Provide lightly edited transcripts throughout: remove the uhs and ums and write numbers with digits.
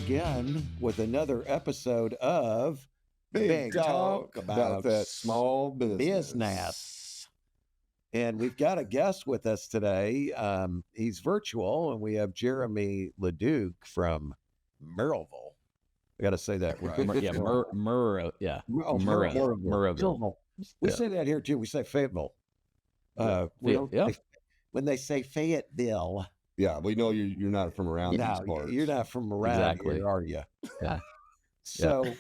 again with another episode of Big Talk about that small business. And we've got a guest with us today. He's virtual, and we have Jeremy LaDuke from Merrillville. I got to say that right. Merrillville. We say that here too. We say Fayetteville. When they say Fayetteville. Yeah, we know you're not from around these parts. You're not from around here, are you? Yeah. So,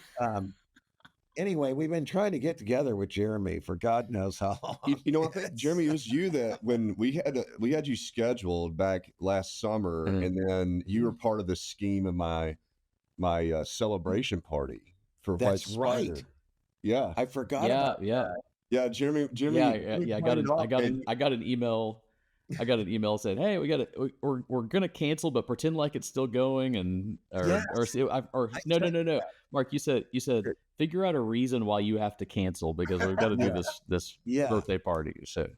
anyway, we've been trying to get together with Jeremy for God knows how long. You know, I think, Jeremy, it was you that when we had you scheduled back last summer, and then you were part of the scheme of my celebration party for That's White right. Spider. Yeah, I forgot about that. Yeah, Jeremy. I got an email. I got an email saying, "Hey, we're gonna cancel, but pretend like it's still going." No. Mark, you said figure out a reason why you have to cancel because we've got to do this birthday party, so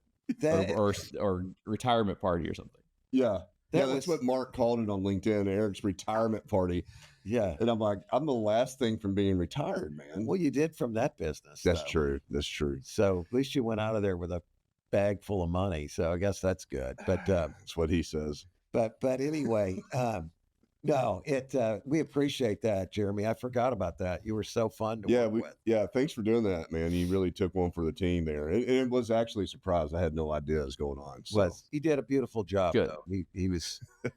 or retirement party or something. Yeah, that's what Mark called it on LinkedIn. Eric's retirement party. Yeah, and I'm like, I'm the last thing from being retired, man. Well, you did from that business. That's true. That's true. So at least you went out of there with a bag full of money, so I guess that's good. But that's what he says. But anyway, we appreciate that, Jeremy. I forgot about that. You were so fun to work with. Yeah, thanks for doing that, man. You really took one for the team there. It was actually a surprise. I had no idea what was going on. So. He did a beautiful job. Good. Though.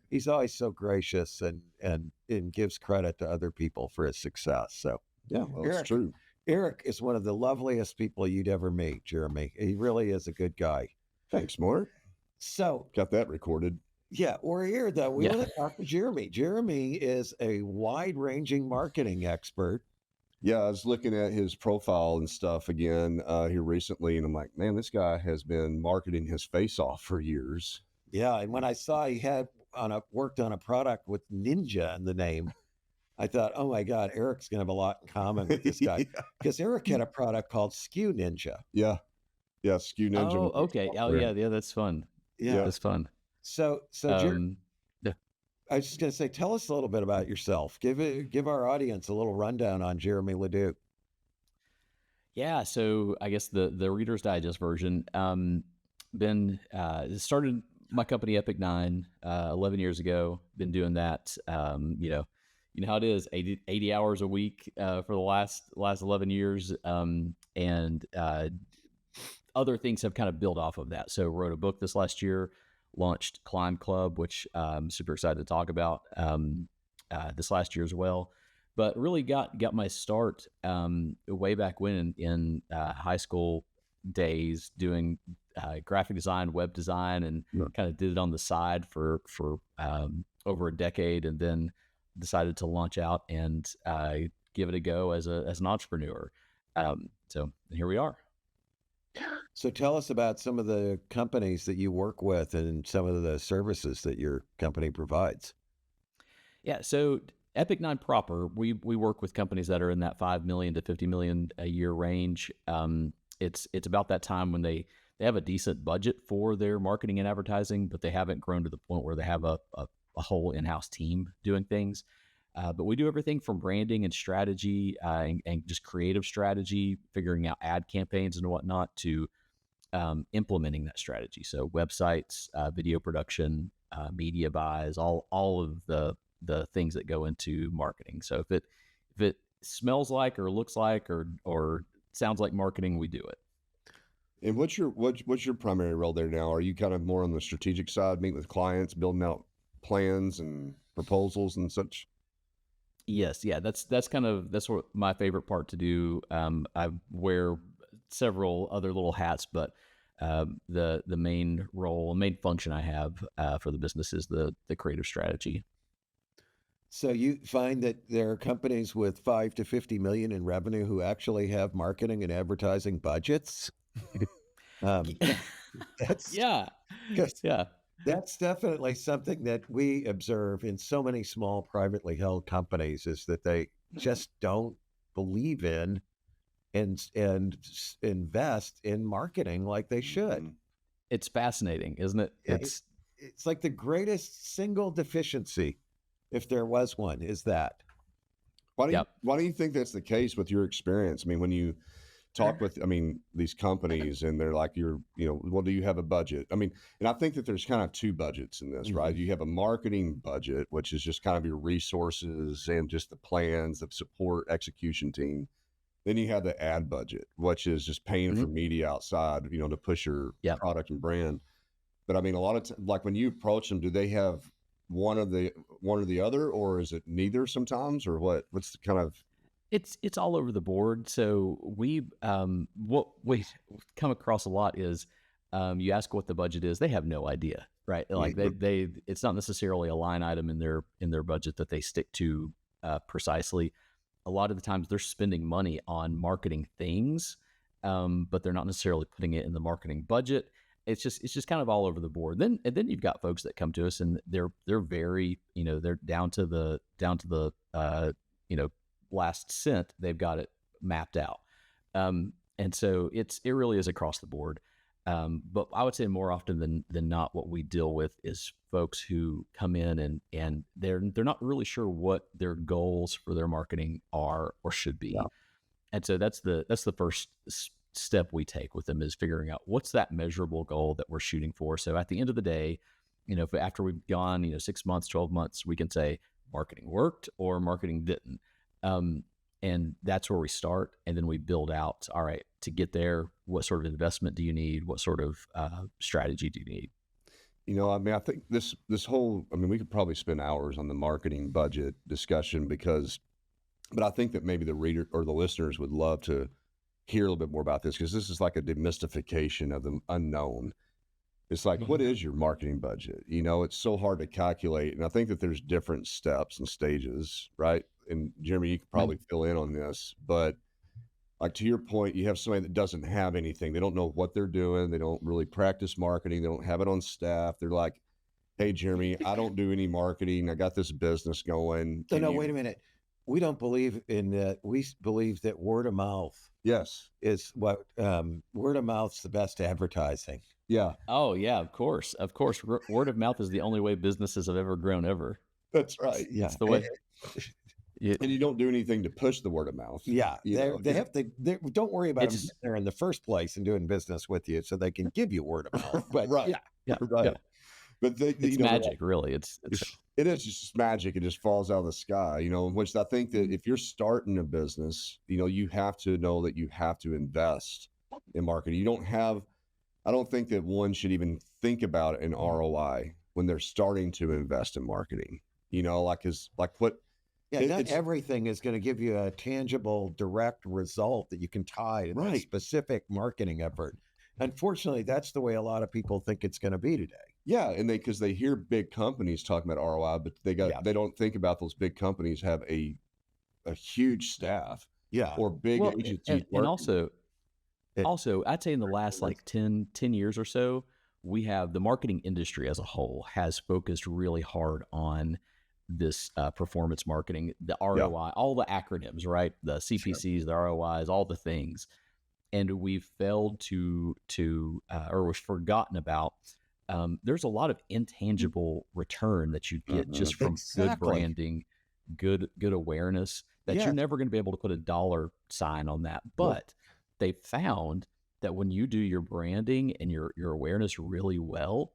He's always so gracious and gives credit to other people for his success. So yeah, it's true. Eric is one of the loveliest people you'd ever meet, Jeremy. He really is a good guy. Thanks, Mark. So got that recorded. Yeah, we're here though. We want to talk to Jeremy. Jeremy is a wide-ranging marketing expert. Yeah, I was looking at his profile and stuff again here recently, and I'm like, man, this guy has been marketing his face off for years. Yeah, and when I saw he had worked on a product with Ninja in the name, I thought, oh my God, Eric's going to have a lot in common with this guy because Eric had a product called SKU Ninja. Yeah, SKU Ninja. Oh, okay. Oh, yeah, that's fun. Yeah, that's fun. So, I was just going to say, tell us a little bit about yourself. Give our audience a little rundown on Jeremy LaDuke. Yeah, so I guess the Reader's Digest version. Started my company Epic 9 11 years ago. Been doing that. You know how it is, 80 hours a week for the last 11 years. And other things have kind of built off of that. So wrote a book this last year, launched Climb Club, which I'm super excited to talk about this last year as well. But really got my start way back when in high school days doing graphic design, web design, and kind of did it on the side for over a decade, and then decided to launch out and give it a go as an entrepreneur. So here we are. So tell us about some of the companies that you work with and some of the services that your company provides. Yeah. So Epic 9 proper, we work with companies that are in that 5 million to 50 million a year range. It's about that time when they have a decent budget for their marketing and advertising, but they haven't grown to the point where they have a whole in-house team doing things. But we do everything from branding and strategy and just creative strategy, figuring out ad campaigns and whatnot, to implementing that strategy. So websites, video production, media buys, all of the things that go into marketing. So if it smells like or looks like or sounds like marketing, we do it. And what's your primary role there now? Are you kind of more on the strategic side, meeting with clients, building out plans and proposals and such? Yes. Yeah. That's what my favorite part to do. I wear several other little hats, but the main function I have for the business is the creative strategy. So you find that there are companies with 5 to 50 million in revenue who actually have marketing and advertising budgets? That's definitely something that we observe in so many small privately held companies, is that they just don't believe in and invest in marketing like they should. It's fascinating, isn't it? It's like the greatest single deficiency, if there was one, is that. Yep. why do you think that's the case with your experience? I mean, when you talk with, these companies and they're like, well, do you have a budget? I mean, and I think that there's kind of two budgets in this, right? You have a marketing budget, which is just kind of your resources and just the plans, the support execution team. Then you have the ad budget, which is just paying for media outside, to push your product and brand. But I mean, a lot of like when you approach them, do they have one or the other, or is it neither sometimes, or what? What's the kind of? It's all over the board. So what we come across a lot is you ask what the budget is, they have no idea, right? Like they it's not necessarily a line item in their budget that they stick to precisely. A lot of the times they're spending money on marketing things, but they're not necessarily putting it in the marketing budget. It's just kind of all over the board. Then you've got folks that come to us and they're very, they're down to the last cent. They've got it mapped out. And so it really is across the board. But I would say more often than not, what we deal with is folks who come in and they're not really sure what their goals for their marketing are or should be. Yeah. And so that's the first step we take with them, is figuring out what's that measurable goal that we're shooting for. So at the end of the day, if after we've gone, 6 months, 12 months, we can say marketing worked or marketing didn't. And that's where we start. And then we build out, all right, to get there, what sort of investment do you need? What sort of strategy do you need? I think this whole, we could probably spend hours on the marketing budget discussion but I think that maybe the reader or the listeners would love to hear a little bit more about this, because this is like a demystification of the unknown. It's like, what is your marketing budget? It's so hard to calculate. And I think that there's different steps and stages, right? And Jeremy, you could probably fill in on this, but like to your point, you have somebody that doesn't have anything. They don't know what they're doing. They don't really practice marketing. They don't have it on staff. They're like, hey, Jeremy, I don't do any marketing. I got this business going. No, wait a minute. We don't believe in that. We believe that word of mouth is what word of mouth's the best advertising. Yeah. Oh yeah, of course. Word of mouth is the only way businesses have ever grown ever. That's right. Yeah. It's the way. And you don't do anything to push the word of mouth. Yeah. They have to, don't worry about them there in the first place and doing business with you so they can give you word of mouth. But right. Yeah. But it's magic, really. It is just magic. It just falls out of the sky, which I think that if you're starting a business, you have to know that you have to invest in marketing. I don't think that one should even think about an ROI when they're starting to invest in marketing, not everything is going to give you a tangible, direct result that you can tie to a specific marketing effort. Unfortunately, that's the way a lot of people think it's going to be today. Yeah, and because they hear big companies talking about ROI, but they don't think about those big companies have a huge staff. Yeah, or big agencies. And also, I'd say in the last 10 years or so, we have the marketing industry as a whole has focused really hard on this performance marketing, the ROI, all the acronyms, right? The CPCs, the ROIs, all the things. And we've failed or we've forgotten about, there's a lot of intangible return that you get just from good branding, good awareness, that you're never going to be able to put a dollar sign on that. But they found that when you do your branding and your awareness really well,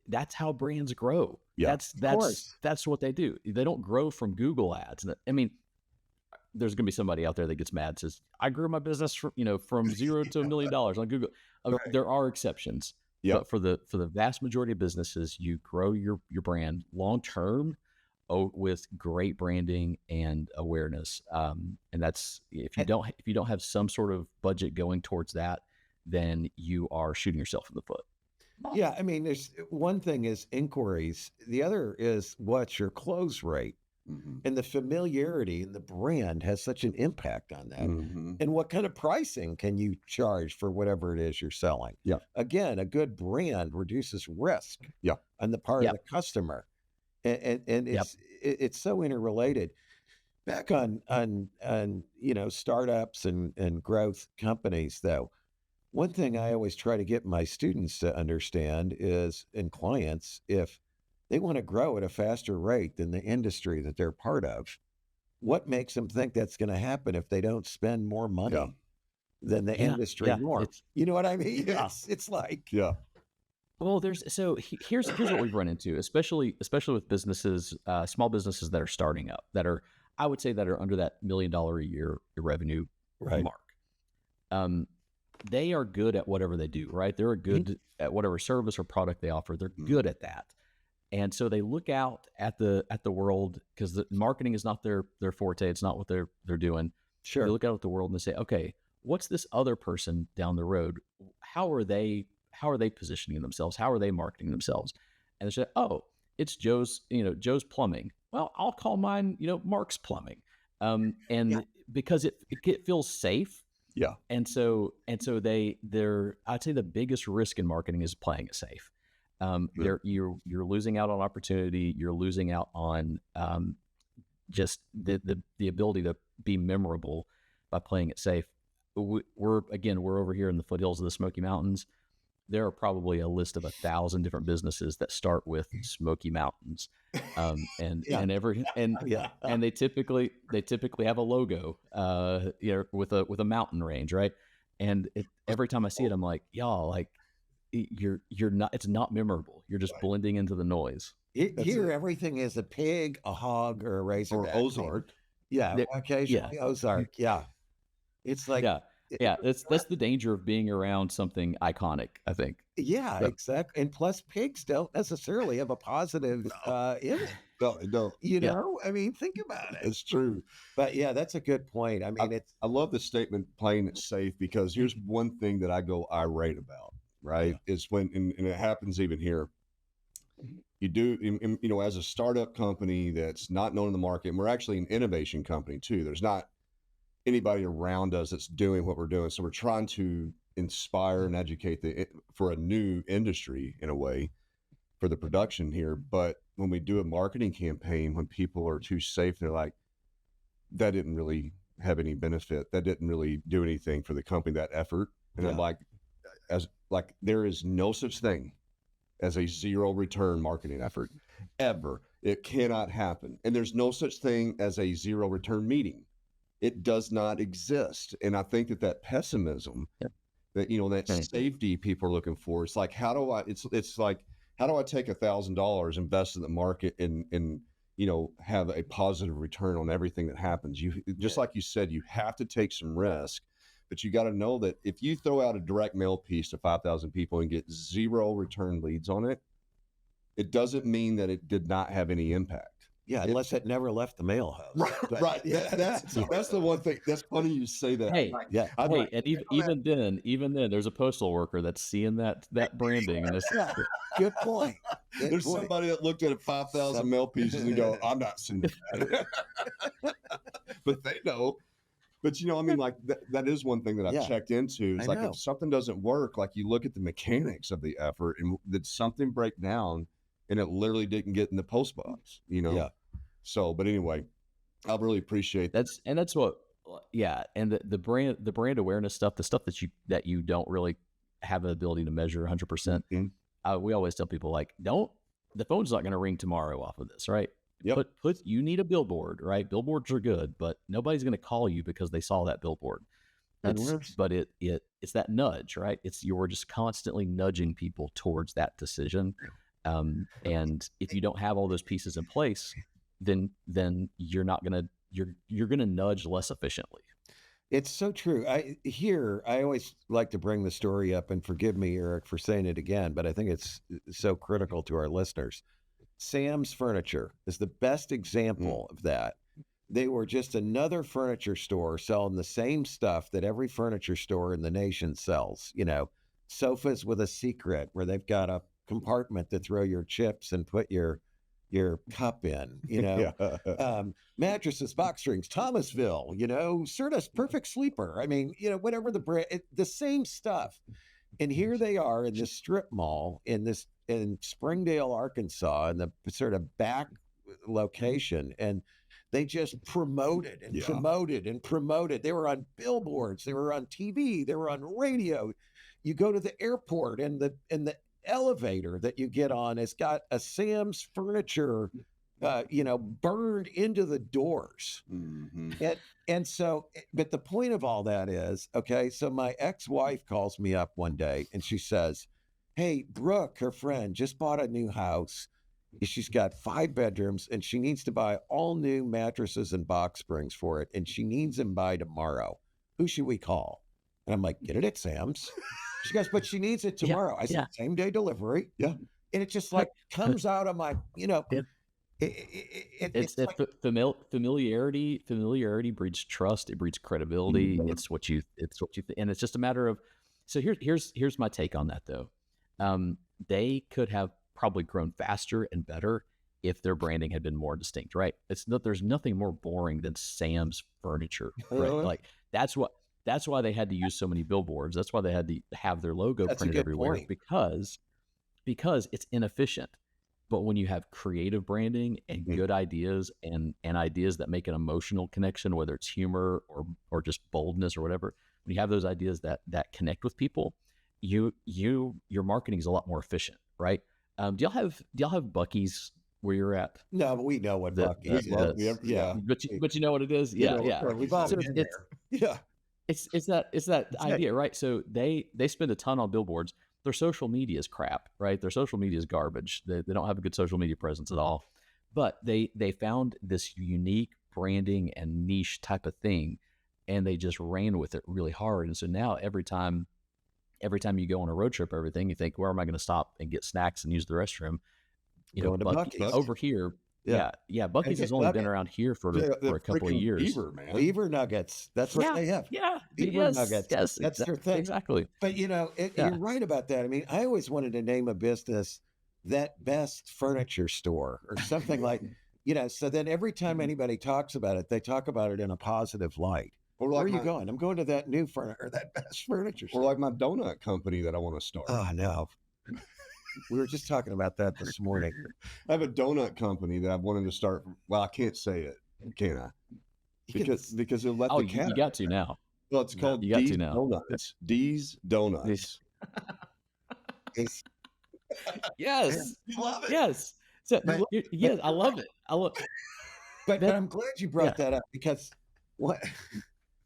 that's how brands grow. Yeah, that's what they do. They don't grow from Google ads. There's going to be somebody out there that gets mad and says, I grew my business from $0 to $1 million on Google. There are exceptions. Yep. But for the vast majority of businesses, you grow your brand long term with great branding and awareness. And that's if you don't have some sort of budget going towards that, then you are shooting yourself in the foot. Yeah, there's one thing is inquiries. The other is what's your close rate. And the familiarity and the brand has such an impact on that. And what kind of pricing can you charge for whatever it is you're selling? Yeah. Again, a good brand reduces risk on the part of the customer. And it's so interrelated. Back on startups and growth companies, though, one thing I always try to get my students to understand is, and clients, if they want to grow at a faster rate than the industry that they're part of, what makes them think that's going to happen if they don't spend more money Yeah. than the Yeah, industry yeah. norm? It's You know what I mean? yeah. It's like, Yeah. Well, here's what we've run into, especially with businesses, small businesses that are starting up, that are, I would say, that are under that $1 million a year revenue right. mark. They are good at whatever they do, right? They're good at whatever service or product they offer. They're good at that. And so they look out at the world, because the marketing is not their forte. It's not what they're doing. Sure. They look out at the world and they say, okay, what's this other person down the road? How are they positioning themselves? How are they marketing themselves? And they say, oh, it's Joe's plumbing. Well, I'll call mine, Mark's plumbing. And because it feels safe. Yeah. And so they're, I'd say the biggest risk in marketing is playing it safe. You're losing out on opportunity. You're losing out on just the ability to be memorable by playing it safe. We're over here in the foothills of the Smoky Mountains. There are probably a list of 1,000 different businesses that start with Smoky Mountains, and they typically have a logo, with a mountain range, right? And every time I see it, I'm like, y'all, like, you're not. It's not memorable. You're just blending into the noise. Here, everything is a pig, a hog, or a razorback. Or Ozark. Yeah, occasionally Ozark. Yeah, it's like That's the danger of being around something iconic, I think. Yeah, exactly. And plus, pigs don't necessarily have a positive image. No. You know, I mean, think about it. It's true. But yeah, that's a good point. I mean, I love the statement playing it safe, because here's one thing that I go irate about, right? Is when, and it happens even here, you do, as a startup company that's not known in the market, and we're actually an innovation company too. There's not anybody around us that's doing what we're doing. So we're trying to inspire and educate for a new industry in a way for the production here. But when we do a marketing campaign, when people are too safe, they're like, that didn't really have any benefit. That didn't really do anything for the company, that effort. And I'm like, there is no such thing as a zero return marketing effort ever. It cannot happen. And there's no such thing as a zero return meeting. It does not exist. And I think that pessimism, that safety people are looking for, it's like, how do I take $1,000, invest in the market, and have a positive return on everything that happens? Just like you said, you have to take some risk, but you got to know that if you throw out a direct mail piece to 5,000 people and get zero return leads on it, it doesn't mean that it did not have any impact. Yeah, unless it never left the mail house. Right. Yeah, that's the one thing. That's funny you say that. Hey, and even then, there's a postal worker that's seeing that branding, and it's good point. There's somebody that looked at 5,000 mail pieces and go, I'm not sending that. But they know. But that is one thing that I've checked into. It's like, if something doesn't work, like, you look at the mechanics of the effort, and did something break down? And it literally didn't get in the post box, Yeah. So, but anyway, I really appreciate that. That's what, and the brand awareness stuff, the stuff that you don't really have the ability to measure 100%. We always tell people, like, the phone's not going to ring tomorrow off of this, right? Yep. You need a billboard, right? Billboards are good, but nobody's going to call you because they saw that billboard. But it's that nudge, right? You're just constantly nudging people towards that decision. And if you don't have all those pieces in place, then you're gonna nudge less efficiently. It's so true. I always like to bring the story up, and forgive me, Eric, for saying it again, but I think it's so critical to our listeners. Sam's Furniture is the best example of that. They were just another furniture store selling the same stuff that every furniture store in the nation sells. Sofas with a secret, where they've got a compartment to throw your chips and put your cup in, mattresses, box springs, Thomasville, Certus Perfect Sleeper. I mean, whatever the brand, the same stuff. And here they are in this strip mall in Springdale, Arkansas, in the sort of back location, and they just promoted and promoted and promoted. They were on billboards, they were on TV, they were on radio. You go to the airport, and the elevator that you get on has got a Sam's Furniture burned into the doors. Mhm. And so, but the point of all that is, okay, so my ex-wife calls me up one day and she says, hey, Brooke, her friend, just bought a new house. She's got 5 bedrooms and she needs to buy all new mattresses and box springs for it. And she needs them by tomorrow. Who should we call? And I'm like, get it at Sam's. She goes, but she needs it Yeah, tomorrow. I said, yeah. same day delivery. Yeah. And it just like comes out of my, Yeah. it's like, Familiarity breeds trust. It breeds credibility. Mhm. It's what you and it's just a matter of. So here's my take on that though. They could have probably grown faster and better if their branding had been more distinct, right? There's nothing more boring than Sam's furniture, right? Really? Like that's why they had to use so many billboards. That's why they had to have their logo that's a printed good everywhere point. because it's inefficient. But when you have creative branding and Mhm. good ideas and ideas that make an emotional connection, whether it's humor or just boldness or whatever, when you have those ideas that connect with people, your marketing is a lot more efficient, right? Do y'all have Buc-ee's where you're at? No, but we know what The, Buc-ee's the, is. the- Yeah. but you know what it is? You Yeah, know, yeah. we've all So been it's there. Yeah. it's that idea, right? So they spend a ton on billboards. Their social media is crap, right? Their social media is garbage. They don't have a good social media presence at all. But they found this unique branding and niche type of thing, and they just ran with it really hard. And so now every time you go on a road trip or everything, you think, where am I going to stop and get snacks and use the restroom? Going to Buc-ee's. Over here. Yeah. Yeah. And Buc-ee's get has only been nuggets. around here for The a couple of freaking years. Beaver, man. Beaver nuggets. That's what they have. Yeah. Beaver Yes. nuggets. Yes. That's their thing. Exactly. But Yeah. you're right about that. I mean, I always wanted to name a business that best furniture store or something like, so then every time anybody talks about it, they talk about it in a positive light. Or Where like are you my, going? I'm going to that new furniture or that best furniture or store. like my donut company that I want to start. Oh, no. We were just talking about that this morning. I have a donut company that I've wanted to start. Well, I can't say it, can I? Because it'll let Oh, the you cat. got to now. Well, it's called You got to D's now. Donuts. D's Donuts. It's- Yes. You love it. Yes. So But- yes, I love it. But That- I'm glad you brought that up because what?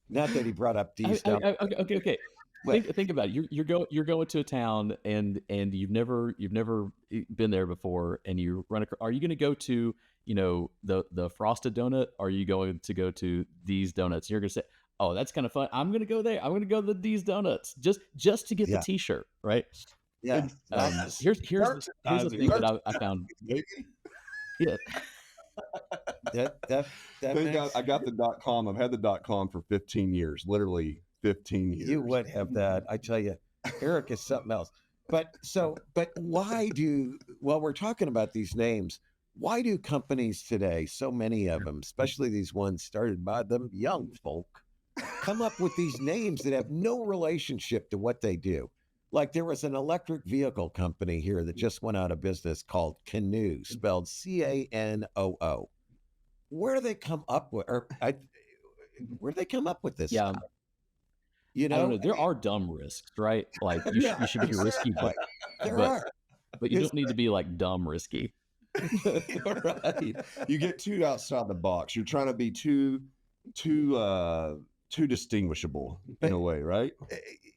Not that he brought up these. Okay. What? Think about it. You're going to a town and you've never been there before, and you run across. Are you going to go to the frosted donut? Or are you going to go to these donuts? You're going to say, oh, that's kind of fun. I'm going to go there. I'm going to go to these donuts just to get Yeah. the T-shirt, right? Yeah. Here's the thing that I found. Yeah. that Thank God makes- I got the .com. I've had the .com for 15 years, literally 15 years. you would have that. I tell you, Eric is something else. But why while we're talking about these names, why do companies today, so many of them, especially these ones started by them young folk, come up with these names that have no relationship to what they do? Like there was an electric vehicle company here that just went out of business called Canoo, spelled Canoo. Where do they come up with, where do they come up with this Yeah. stuff? I don't know. There are dumb risks, right? Like you should be risky, but There but- are. you don't need to be like dumb risky. Right. You get too outside the box. You're trying to be too distinguishable in a way, right?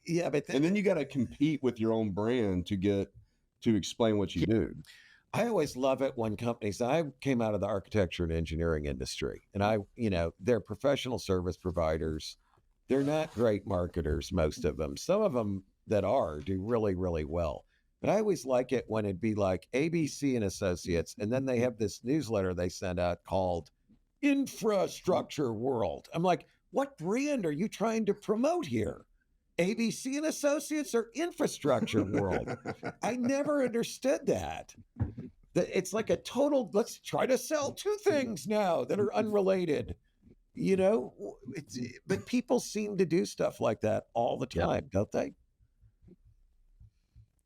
Yeah, but And then you got to compete with your own brand to explain what you do. I always love it when companies, I came out of the architecture and engineering industry, and they're professional service providers. They're not great marketers, most of them. Some of them that are do really, really well. But I always like it when it'd be like ABC and Associates, and then they have this newsletter they send out called Infrastructure World. I'm like, what brand are you trying to promote here? ABC and Associates or Infrastructure World? I never understood that. It's like a total, let's try to sell two things now that are unrelated. But people seem to do stuff like that all the Yeah. time, don't they?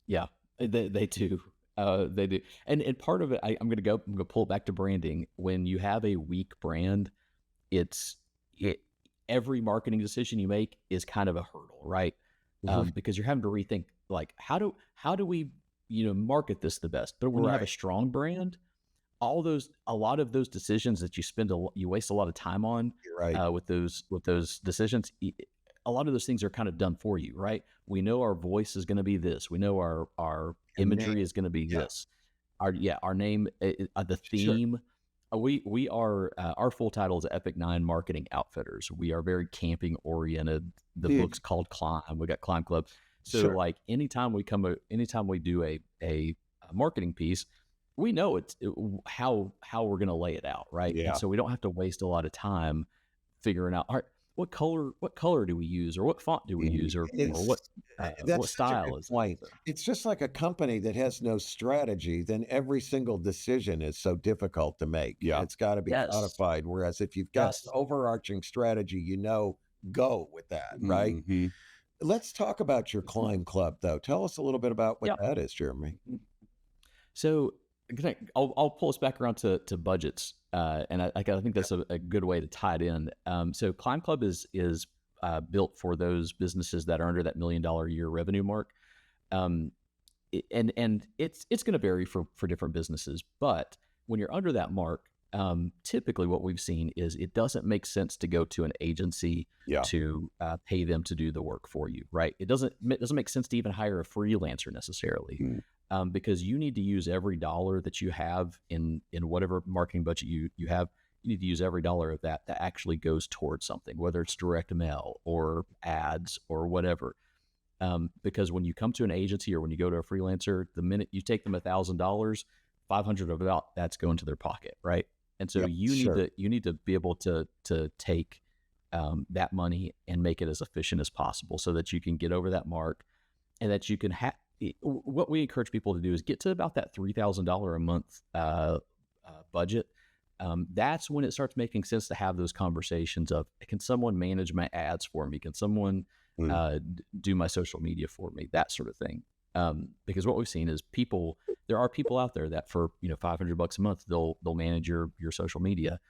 Yeah, they do. They do. And part of it, I'm going to pull it back to branding. When you have a weak brand, every marketing decision you make is kind of a hurdle, right? Because you're having to rethink, like, how do we market this the best? But when you have a Right. strong brand, a lot of those decisions that you waste a lot of time on You're right. with those decisions. A lot of those things are kind of done for you, right? We know our voice is going to be this. We know our Your imagery name. is going to be Yeah. this. Our name, the Sure. theme. We are our full title is Epic 9 Marketing Outfitters. We are very camping oriented. The Dude. book's called Climb. We got Climb Club. So Sure. like anytime we do a marketing piece, we know how we're going to lay it out, right? Yeah. And so we don't have to waste a lot of time figuring out, all right, what color do we use, or what font do we use, or what That's such a style good is point. it? It's just like a company that has no strategy, then every single decision is so difficult to make. Yeah. It's got to be Yes. codified. Whereas if you've got Yes. an overarching strategy, go with that, right? Mhm. Let's talk about your Climb Club, though. Tell us a little bit about what Yeah. that is, Jeremy. So I'll pull us back around to budgets, and I think that's a good way to tie it in. So Climb Club is built for those businesses that are under that $1 million a year revenue mark, and it's going to vary for different businesses. But when you're under that mark, typically what we've seen is it doesn't make sense to go to an agency Yeah. to pay them to do the work for you, right? It doesn't make sense to even hire a freelancer necessarily. Mm. Because you need to use every dollar that you have in whatever marketing budget you have. You need to use every dollar of that actually goes towards something, whether it's direct mail or ads or whatever. Because when you come to an agency or when you go to a freelancer, the minute you take them $1,000, 500 of that's going to their pocket, right? And so Yep, you need to be able to take that money and make it as efficient as possible so that you can get over that mark, and that you can have. What we encourage people to do is get to about that $3,000 a month budget. That's when it starts making sense to have those conversations of, can someone manage my ads for me? Can someone do my social media for me? That sort of thing. Because what we've seen is there are people out there that for $500 a month they'll manage your social media,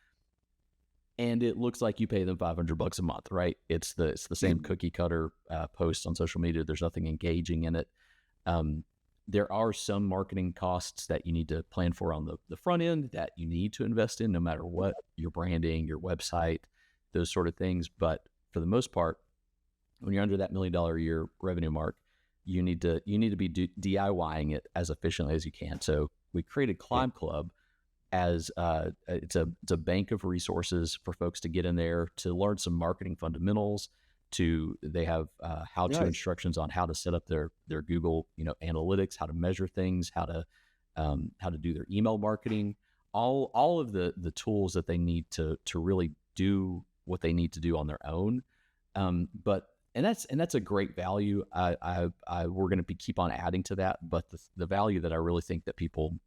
and it looks like you pay them $500 a month, right? It's the same cookie cutter post on social media. There's nothing engaging in it. There are some marketing costs that you need to plan for on the front end that you need to invest in, no matter what, your branding, your website, those sort of things. But for the most part, when you're under that $1 million a year revenue mark, you need to be DIYing it as efficiently as you can. So we created Climb Club as it's a bank of resources for folks to get in there to learn some marketing fundamentals. They have how-to Nice. instructions on how to set up their Google analytics, how to measure things, how to do their email marketing, all of the tools that they need to really do what they need to do on their own. And that's a great value. We're going to keep on adding to that, but the value that I really think that people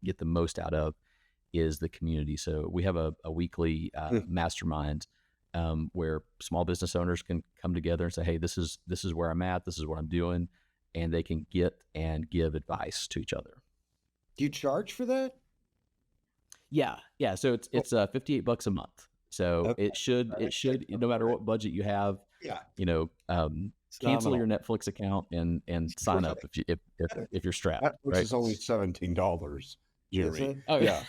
get the most out of is the community. So we have a weekly mastermind where small business owners can come together and say, hey, this is where I'm at, this is what I'm doing, and they can get and give advice to each other. Do you charge for that? Yeah. So it's $58 a month. So Okay. it should no matter what budget you have, Yeah. cancel nominal. your Netflix account and sign up if you're strapped. Which right? is only $17, Is Jerry. it? Oh Yeah.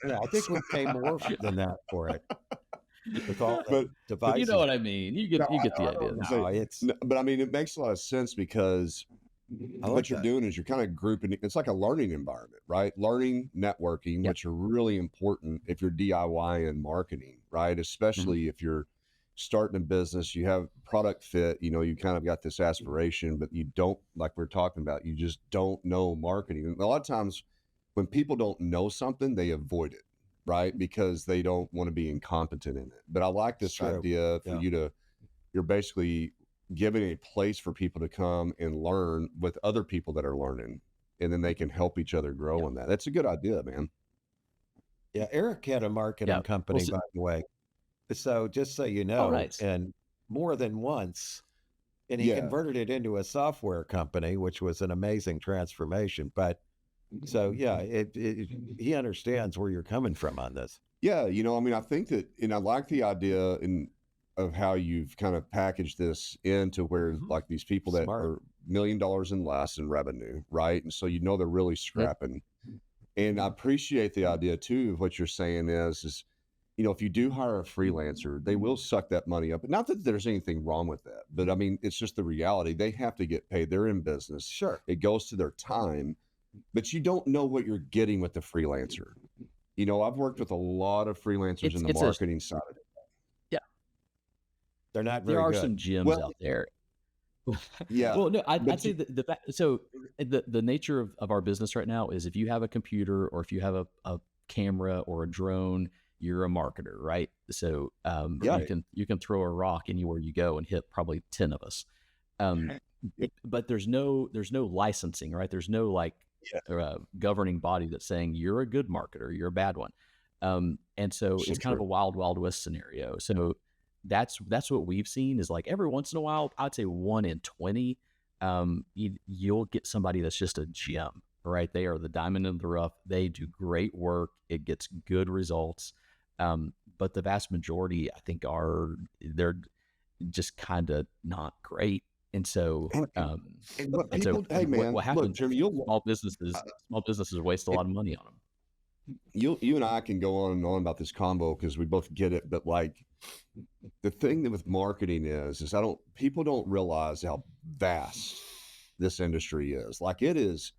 Yeah, I think we pay more than that for it. With all the But devices. You know what I mean. You get the idea. No, it's but I mean, it makes a lot of sense because I like what you're that. doing is you're kind of grouping. It's like a learning environment, right? Learning, networking, Yep. which are really important if you're DIY and marketing, right? Especially if you're starting a business, you have product fit, you kind of got this aspiration, but you don't, like we're talking about, you just don't know marketing. And a lot of times when people don't know something, they avoid it, right? Because they don't want to be incompetent in it. But I like this True. idea for Yeah. you're basically giving a place for people to come and learn with other people that are learning, and then they can help each other grow in that. That's a good idea, man. Yeah, Eric had a marketing Yeah. company, Well, so- by the way. So just so you know, nice. and more than once, and he Yeah. converted it into a software company, which was an amazing transformation. But so yeah, he understands where you're coming from on this. Yeah, I mean, I think that, and I like the idea of how you've kind of packaged this into where like these people that Smart. are $1 million and less in revenue, right? And so they're really scrapping. And I appreciate the idea too of what you're saying is, if you do hire a freelancer, they will suck that money up. Not that there's anything wrong with that, but I mean, it's just the reality. They have to get paid. They're in business. Sure. It goes to their time, but you don't know what you're getting with the freelancer. I've worked with a lot of freelancers in the marketing side of it. Yeah. They're not very There are good. some gems out there. Yeah. Well, no, I'd say the nature of our business right now is if you have a computer or if you have a camera or a drone, you're a marketer, right? So you can throw a rock anywhere you go and hit probably 10 of us. But there's no licensing, right? There's no governing body that's saying you're a good marketer, you're a bad one. And so it's kind of a wild west scenario. So that's what we've seen is like every once in a while, I'd say 1 in 20, you'll get somebody that's just a gem, right? They are the diamond in the rough. They do great work. It gets good results. But the vast majority, I think, they're just kind of not great. And so, what happens? Look, Jeremy, small businesses waste a lot of money on them. You and I can go on and on about this combo because we both get it, but the thing that with marketing is people don't realize how vast this industry is. It is.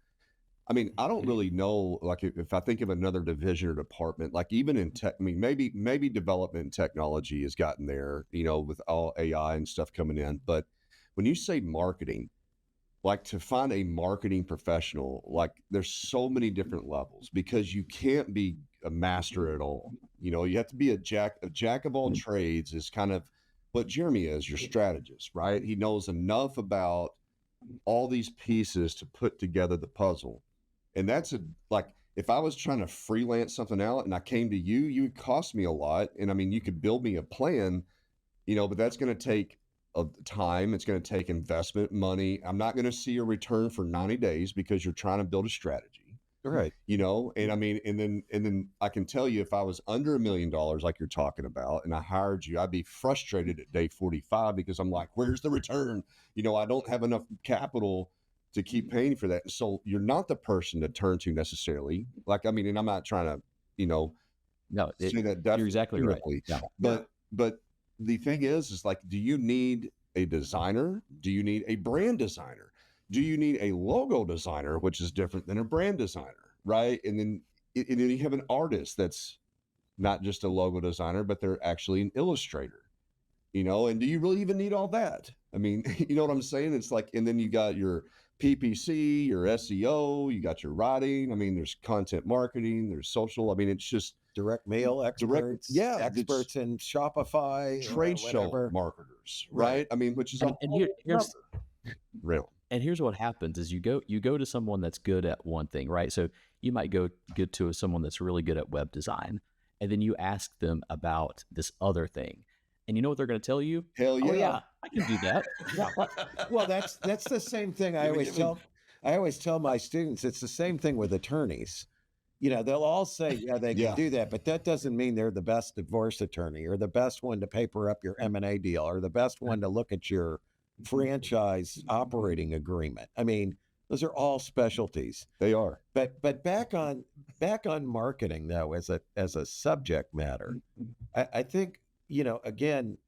I mean, I don't really know, if I think of another division or department, even in tech, I mean, maybe development and technology has gotten there, with all AI and stuff coming in. But when you say marketing, to find a marketing professional, there's so many different levels because you can't be a master at all. You have to be a jack of all trades is kind of what Jeremy is, your strategist, right? He knows enough about all these pieces to put together the puzzle. And that's if I was trying to freelance something out and I came to you, you would cost me a lot. And I mean, you could build me a plan, but that's going to take time. It's going to take investment, money. I'm not going to see a return for 90 days because you're trying to build a strategy. Right. And I mean, and then I can tell you if I was under $1 million, like you're talking about, and I hired you, I'd be frustrated at day 45 because I'm like, where's the return? I don't have enough capital to keep paying for that. So you're not the person to turn to necessarily. And I'm not trying to, no, say that you're exactly right. Yeah. But the thing is do you need a designer? Do you need a brand designer? Do you need a logo designer, which is different than a brand designer, right? And then you have an artist that's not just a logo designer, but they're actually an illustrator, and do you really even need all that? I mean, you know what I'm saying? It's and then you got your PPC, your SEO, you got your writing. I mean, there's content marketing, there's social. I mean, it's just direct mail experts, experts in Shopify, trade show marketers, right? I mean, which is here's real. And here's what happens is you go to someone that's good at one thing, right? So you might go to someone that's really good at web design, and then you ask them about this other thing. And you know what they're going to tell you? Hell yeah. Oh, yeah, I can do that. Yeah. Well, that's the same thing I always tell my students. It's the same thing with attorneys. They'll all say, they can do that, but that doesn't mean they're the best divorce attorney or the best one to paper up your M&A deal or the best one to look at your franchise operating agreement. I mean, those are all specialties. They are. But back on marketing though, as a subject matter, I think, again,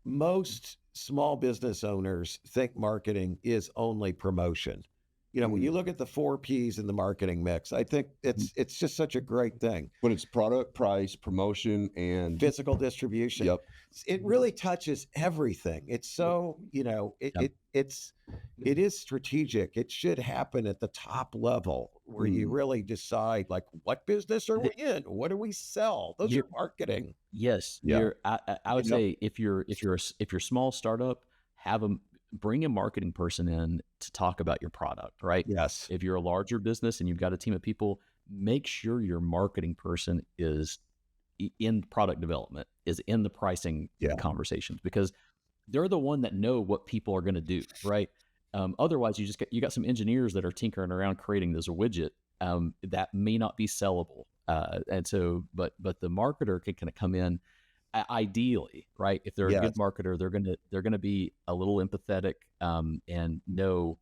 most small business owners think marketing is only promotion. When you look at the 4 Ps in the marketing mix, I think it's just such a great thing. When it's product, price, promotion, and physical distribution. Yep. It really touches everything. It's so, it is strategic. It should happen at the top level where you really decide what business are we in? What do we sell? Those are marketing. Yes. Yeah. I would say if you're a small startup, bring a marketing person in to talk about your product, right? Yes. If you're a larger business and you've got a team of people, make sure your marketing person is in product development, is in the pricing conversations, because they're the one that know what people are going to do, right? Otherwise, you got some engineers that are tinkering around creating this widget that may not be sellable, and so, but the marketer can kind of come in. Ideally, right? If they're a good marketer, they're gonna be a little empathetic and know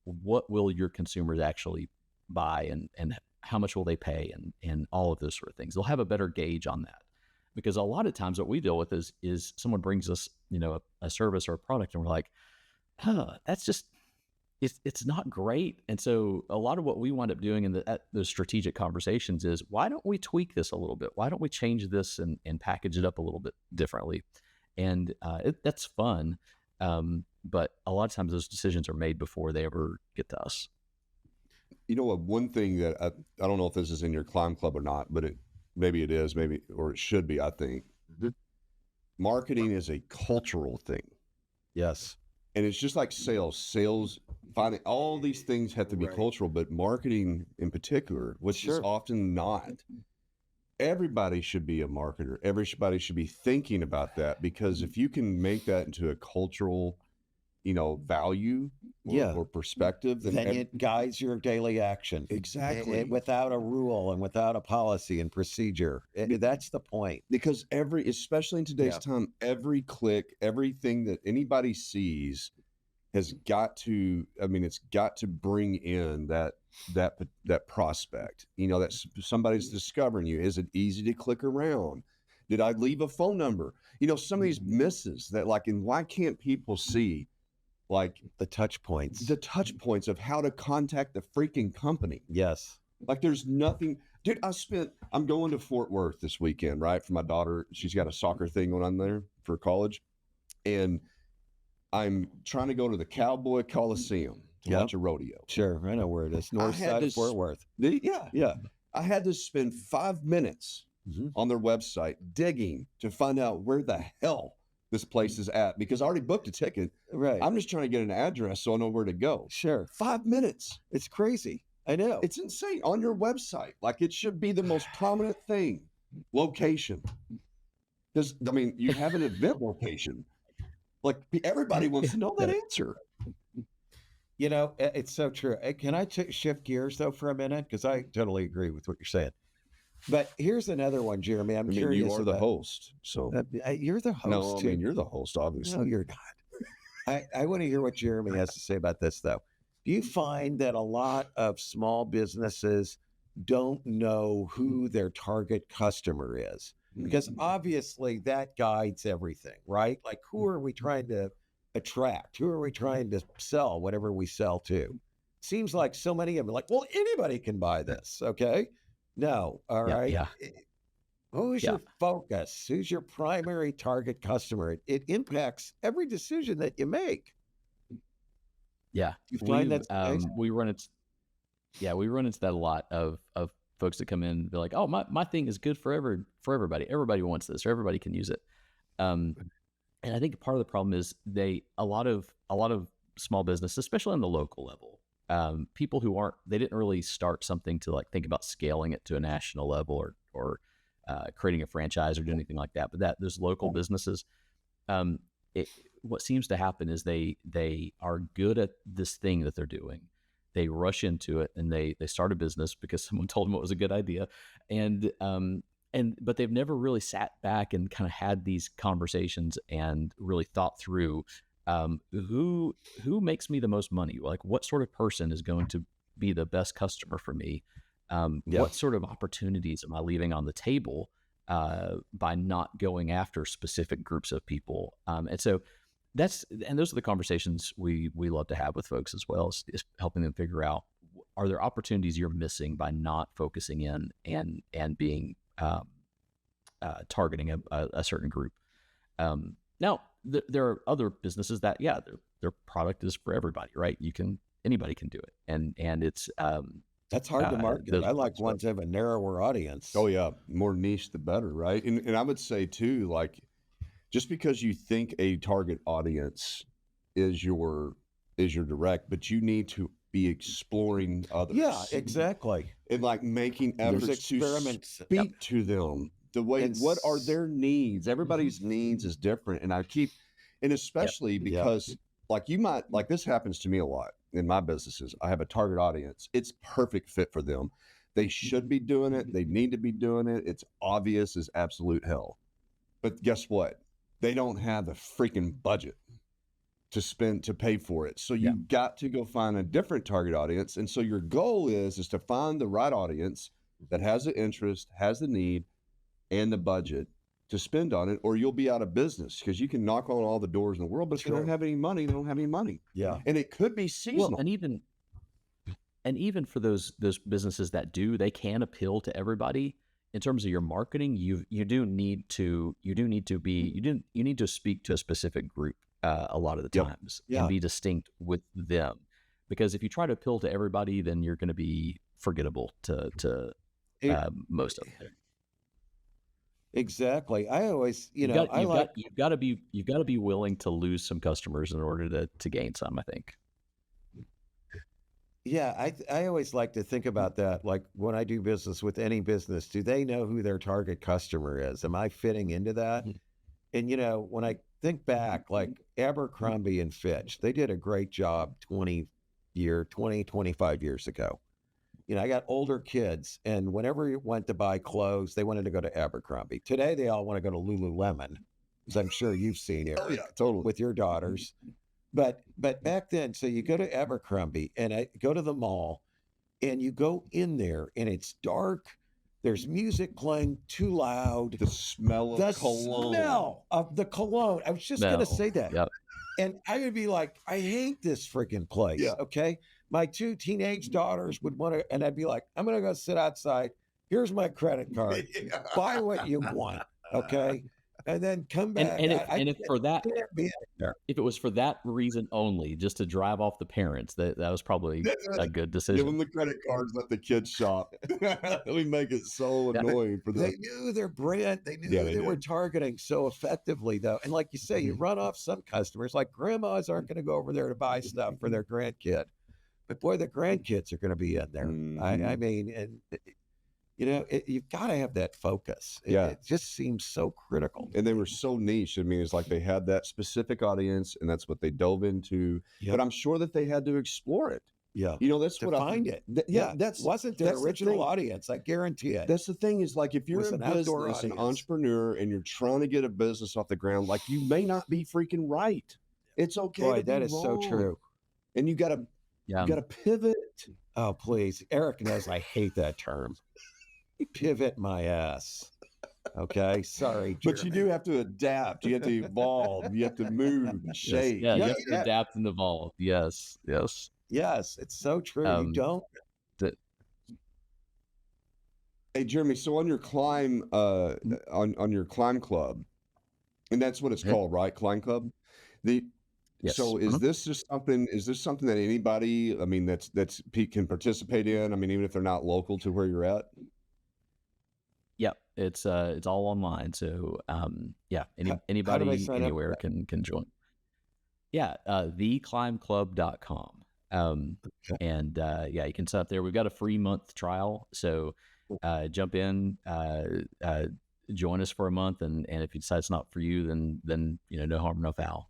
what will your consumers actually buy and how much will they pay, and all of those sort of things. They'll have a better gauge on that, because a lot of times what we deal with is someone brings us, a service or a product, and we're like, that's just, it's not great. And so a lot of what we wind up doing at those strategic conversations is, why don't we tweak this a little bit? Why don't we change this and package it up a little bit differently? And that's fun. But a lot of times those decisions are made before they ever get to us. You know what? One thing that I don't know if this is in your climb club or not, but maybe it is, maybe, or it should be. I think marketing is a cultural thing. Yes. And it's just like sales, finding all these things have to be cultural, but marketing in particular, which is often not. Everybody should be a marketer. Everybody should be thinking about that, because if you can make that into a cultural, value or perspective, then it guides your daily action. Exactly. Without a rule and without a policy and procedure. That's the point. Because especially in today's time, every click, everything that anybody sees has got to, it's got to bring in that prospect, that somebody's discovering you. Is it easy to click around? Did I leave a phone number? Some of these misses that and why can't people see the touch points of how to contact the freaking company? Yes. There's nothing, dude. I'm going to Fort Worth this weekend, right? For my daughter. She's got a soccer thing going on there for college. And I'm trying to go to the Cowboy Coliseum to watch a rodeo. Sure. I know where it is. North side of Fort Worth. Yeah. I had to spend 5 minutes on their website digging to find out where the hell this place is at, because I already booked a ticket. Right. I'm just trying to get an address so I know where to go. Sure. 5 minutes. It's crazy. I know. It's insane on your website. It should be the most prominent thing. Location. Because, you have an event location. Everybody wants to know that answer. It's so true. Can I shift gears, though, for a minute? Because I totally agree with what you're saying. But here's another one, Jeremy. I'm curious. You are the host, so you're the host. No, too. You're the host, obviously. No, you're not. I want to hear what Jeremy has to say about this, though. Do you find that a lot of small businesses don't know who their target customer is? Because obviously that guides everything, right? Who are we trying to attract? Who are we trying to sell whatever we sell to? Seems like so many of them are well, anybody can buy this, okay? No, all right. Yeah. Who's your focus? Who's your primary target customer? It impacts every decision that you make. Yeah. You find we run into that a lot of folks that come in. They're like, oh, my thing is good for everybody. Everybody wants this, or everybody can use it. And I think part of the problem is a lot of small business, especially on the local level, people who they didn't really start something to think about scaling it to a national level or creating a franchise or doing anything like that. But those local businesses, what seems to happen is they are good at this thing that they're doing. They rush into it and they start a business because someone told them it was a good idea. But they've never really sat back and kind of had these conversations and really thought through who makes me the most money? What sort of person is going to be the best customer for me? What sort of opportunities am I leaving on the table by not going after specific groups of people? And so those are the conversations we love to have with folks as well, is helping them figure out, are there opportunities you're missing by not focusing in and being targeting a certain group. Now there are other businesses that their product is for everybody, right? Anybody can do it, and it's that's hard to market. I like ones that have a narrower audience. Oh yeah, more niche the better, right? And I would say too, just because you think a target audience is your direct, but you need to be exploring others. Yeah, exactly. And making efforts to speak to them. The way, what are their needs? Everybody's needs is different. And especially because this happens to me a lot in my businesses. I have a target audience. It's perfect fit for them. They should be doing it. They need to be doing it. It's obvious as absolute hell. But guess what? They don't have the freaking budget. to pay for it. So Yeah. you've got to go find a different target audience. And so your goal is to find the right audience that has the interest, has the need, and the budget to spend on it, or you'll be out of business, because you can knock on all the doors in the world, but if they don't True. have any money, they don't have any money. Yeah. And it could be seasonal. Well, and even for those businesses that do, they can appeal to everybody. In terms of your marketing, you need to speak to a specific group a lot of the Yep. times Yeah. and be distinct with them, because if you try to appeal to everybody, then you're going to be forgettable to It- most of them. Exactly. I always, You've I like, got to be willing to lose some customers in order to gain some, I think. yeah, I always like to think about that. Like when I do business with any business, do they know who their target customer is? Am I fitting into that? And, when I think back, like Abercrombie and Fitch, they did a great job 25 years ago. I got older kids, and whenever you went to buy clothes, they wanted to go to Abercrombie. Today, they all want to go to Lululemon, as I'm sure you've seen, Eric, Oh, yeah, totally. with your daughters. But back then, so you go to Abercrombie and I go to the mall, and you go in there, and it's dark. There's music playing too loud. The smell of The cologne. smell of the cologne. I was just going to say that. Yep. And I would be like, I hate this freaking place. Yeah. Okay. My 2 teenage daughters would want to, and I'd be like, I'm going to go sit outside. Here's my credit card. Buy what you want. Okay. And then come back. And I if for that, can't be there. if it was for that reason only, just to drive off the parents, that was probably a good Give decision. them the credit cards, let the kids shop. We make it so annoying for They them. knew their brand. They knew Yeah, they they were did. targeting so effectively, though. And like you say, you run off some customers. Like grandmas aren't going to go over there to buy stuff for their grandkid, but boy, the grandkids are going to be in there. I Mhm. mean, and you've got to have that focus. Yeah. It just seems so critical. And they were so niche. I mean, it's like they had that specific audience, and that's what they dove into. Yep. But I'm sure that they had to explore it. Yeah, That's to what find I it. Yeah, that's wasn't their that's the original thing. audience. I guarantee it. That's the thing, is like, if you're Was in an outdoor business, an audience. entrepreneur, and you're trying to get a business off the ground, like, you may not be freaking right. It's okay. Boy, to be that is so wrong. true. And you gotta Yeah. pivot. Oh, please. Eric knows I hate that term. Pivot my ass. Okay. Sorry. But you Jeremy. do have to adapt. You have to evolve. You have to move and Yes. shake. Yeah, you Yeah, have to yeah. adapt and evolve. Yes. Yes, it's so true. You Um, don't. Hey, Jeremy, so on your climb, on your climb club, and that's what it's Yeah. called, right? Climb club. Yes. So is this just something? Is this something that anybody, I mean, can participate in? I mean, even if they're not local to where you're at. Yep. It's all online. So yeah, How do they anybody sign up for anywhere that? can join. Yeah, theclimbclub.com. And yeah, you can sign up there. We've got a free month trial, so jump in, join us for a month, and if you decide it's not for you, then no harm, no foul.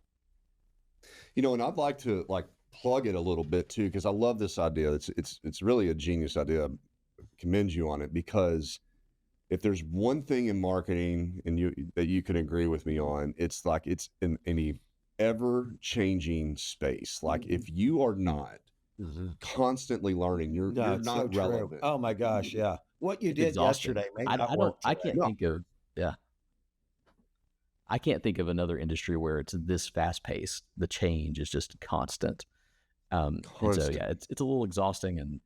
And I'd like to plug it a little bit too, because I love this idea. It's really a genius idea. I commend you on it, because if there's one thing in marketing that you can agree with me on, it's like it's in any ever-changing space. Like, if you are not constantly learning, you're No, it's so not true. relevant. Oh my gosh, yeah. What you It's did exhausting. yesterday may I not don't. work I today. can't think of. Yeah. I can't think of another industry where it's this fast paced. The change is just constant. And so Constant. yeah, it's a little exhausting, and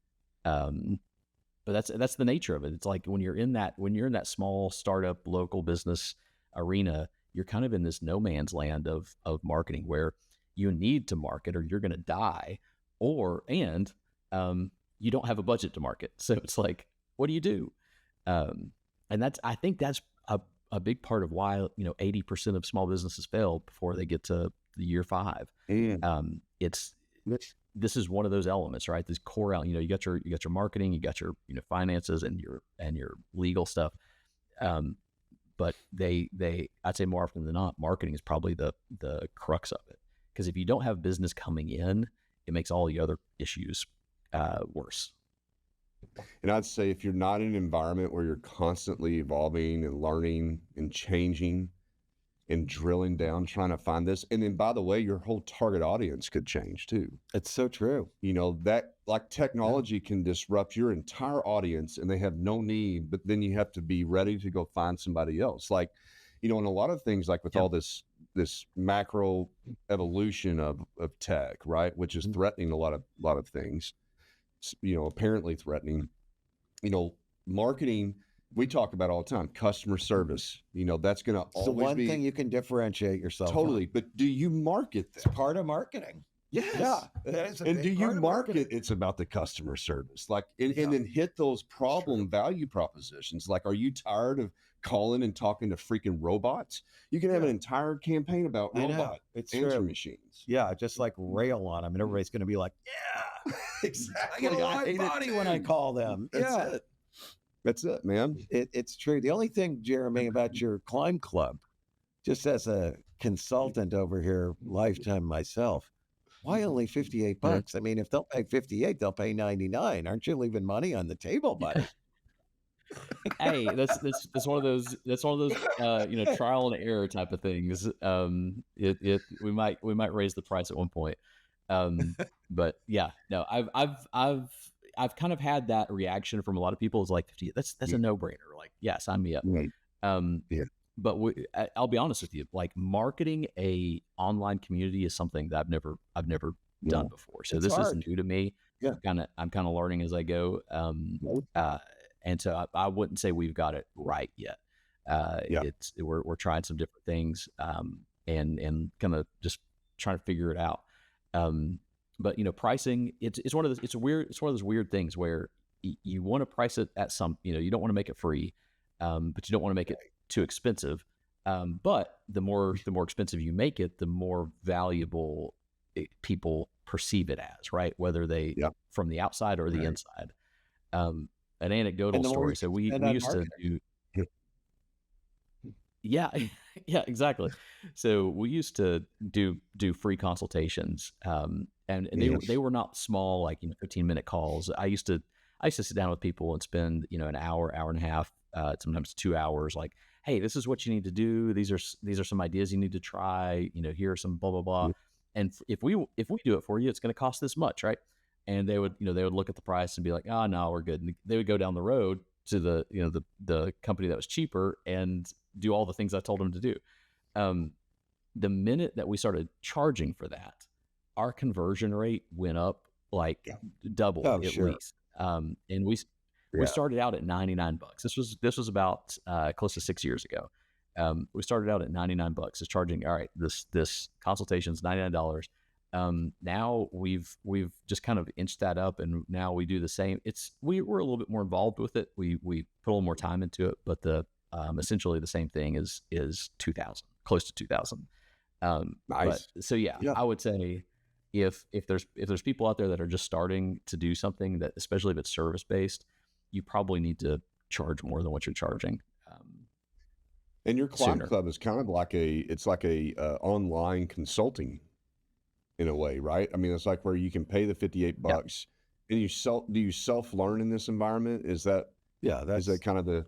but that's the nature of it. It's like when you're in that small startup local business arena, you're kind of in this no man's land of marketing, where you need to market or you're going to die, and you don't have a budget to market. So it's like, what do you do? And I think that's a big part of why 80% of small businesses fail before they get to the year 5. This is one of those elements, right? This core, you got your marketing, you got your finances and your legal stuff. But I'd say more often than not, marketing is probably the crux of it. Because if you don't have business coming in, it makes all the other issues worse. And I'd say, if you're not in an environment where you're constantly evolving and learning and changing, and drilling down, trying to find this. And then, by the way, your whole target audience could change too. It's so true. That like technology can disrupt your entire audience and they have no need, but then you have to be ready to go find somebody else. Like, and a lot of things, like with all this macro evolution of tech, right, which is threatening a lot of things, apparently threatening, marketing, we talk about all the time, customer service, that's going to always the one be thing you can differentiate yourself totally. on. But do you market that? It's part of marketing. Yes. Yeah. That is a And big do you part of market marketing. it's about the customer service, like, and then hit those problem value propositions. Like, are you tired of calling and talking to freaking robots? You can have an entire campaign about robot answer machines. Yeah, just like rail on them, and everybody's going to be like, yeah, exactly. I get a live body when I call them. That's it, man. It's true. The only thing, Jeremy, about your climb club, just as a consultant over here, lifetime myself, why only $58? I mean, if they'll pay 58, they'll pay 99. Aren't you leaving money on the table, buddy? Hey, that's one of those trial and error type of things. We might raise the price at one point. But yeah, no, I've kind of had that reaction from a lot of people. It's like, that's a no-brainer. Like, yeah, sign me up. Right. But I'll be honest with you, like, marketing a online community is something that I've never done before. So this is new to me. Yeah. I'm kind of learning as I go. And so I wouldn't say we've got it right yet. We're trying some different things, and kind of just trying to figure it out. But pricing, it's one of those weird things where you want to price it at some, you don't want to make it free, but you don't want to make it too expensive. But the more expensive you make it, the more valuable people perceive it as, right? Whether they from the outside or the inside. An anecdotal story. So we used to do. Yeah, yeah, exactly. So we used to do free consultations, and they were not small, like 15-minute calls. I used to sit down with people and spend an hour and a half, sometimes 2 hours. Like, hey, this is what you need to do. These are some ideas you need to try. Here are some blah blah blah. And if we do it for you, it's going to cost this much, right? And they would look at the price and be like, oh no, we're good. And they would go down the road to the company that was cheaper and do all the things I told them to do. The minute that we started charging for that, our conversion rate went up like double at least. And we started out at $99. This was about close to 6 years ago. We started out at $99. It's charging, all right, this consultation is $99. Now we've just kind of inched that up, and now we do the same. We're a little bit more involved with it. We put a little more time into it, but essentially the same thing is 2,000, close to 2,000. Nice. So I would say if there's people out there that are just starting to do something, that especially if it's service based, you probably need to charge more than what you're charging. And your climb club is kind of like a online consulting in a way, right? I mean, it's like where you can pay the $58 and do you self-learn in this environment? Is that kind of the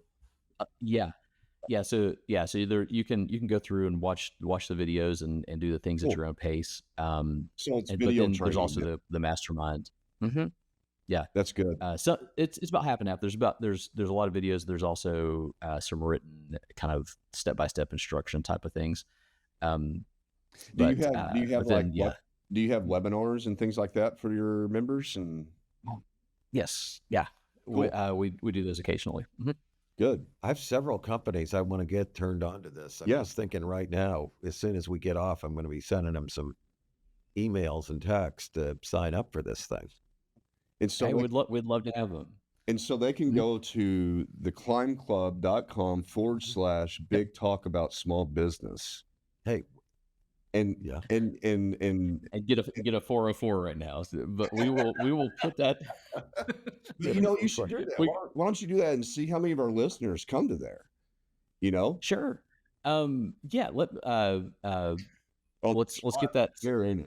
So either you can go through and watch the videos and do the things at your own pace. So it's video training. There's also the mastermind. Mm-hmm. Yeah, that's good. So it's about half and half. There's a lot of videos. There's also some written kind of step-by-step instruction type of things. Do you have webinars and things like that for your members? And yes, yeah, cool. We do those occasionally. Mm-hmm. Good. I have several companies I want to get turned on to this. I'm just thinking right now, as soon as we get off, I'm going to be sending them some emails and texts to sign up for this thing. And so we'd love to have them. And so they can go to theclimbclub.com/big talk about small business. Hey, and get a 404 right now. But we will put that. You should do that. Why don't you do that and see how many of our listeners come to there? Sure. Yeah. Let's get that.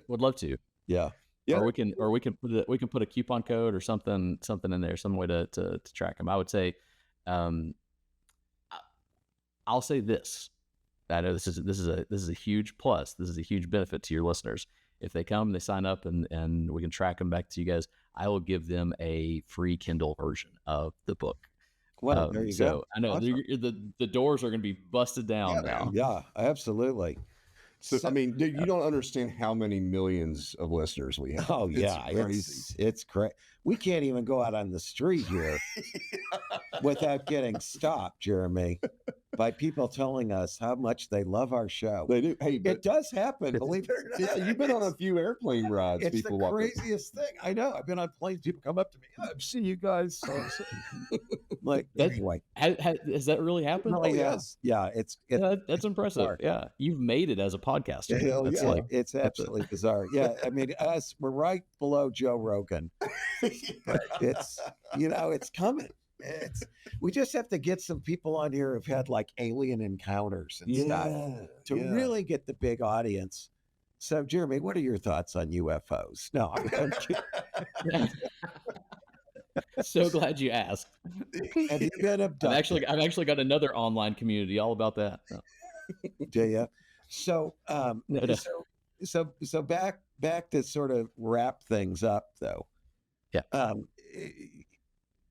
Would love to. Yeah. Yeah. Or we can put a coupon code or something in there, some way to track them. I would say, I'll say this: I know this is a huge plus. This is a huge benefit to your listeners. If they come, they sign up, and we can track them back to you guys. I will give them a free Kindle version of the book. Well, there you go. So I know Awesome. the doors are going to be busted down now. Yeah, absolutely. So, I mean, dude, you don't understand how many millions of listeners we have. Oh It's yeah, crazy. it's crazy. We can't even go out on the street here without getting stopped, Jeremy, by people telling us how much they love our show. They do. Hey, It but does happen, believe it or not. you've been on a few airplane rides. It's People the walk up. craziest thing. I know. I've been on planes. People come up to me. I've seen you guys. Like, anyway. Has that really happened? Oh, yes. Yeah, it's that's impressive. bizarre. Yeah, you've made it as a podcaster. Hell That's yeah. like It's absolutely bizarre. Yeah, I mean, we're right below Joe Rogan. But it's, it's coming. We just have to get some people on here who've had like alien encounters and stuff to really get the big audience. So, Jeremy, what are your thoughts on UFOs? No, I'm kidding. So glad you asked. Have you been abducted? I've actually got another online community all about that. No. Do you? So, No. so back to sort of wrap things up, though. Yeah.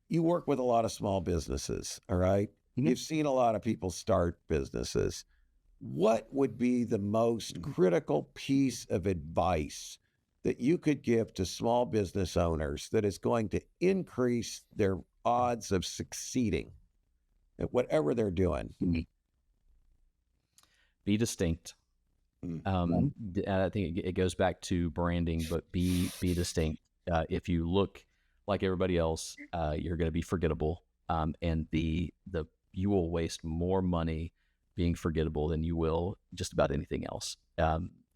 You work with a lot of small businesses, all right? Mhm. You've seen a lot of people start businesses. What would be the most critical piece of advice that you could give to small business owners that is going to increase their odds of succeeding at whatever they're doing? Be distinct. I think it goes back to branding, but be distinct. If you look like everybody else, you're going to be forgettable, and you will waste more money being forgettable than you will just about anything else.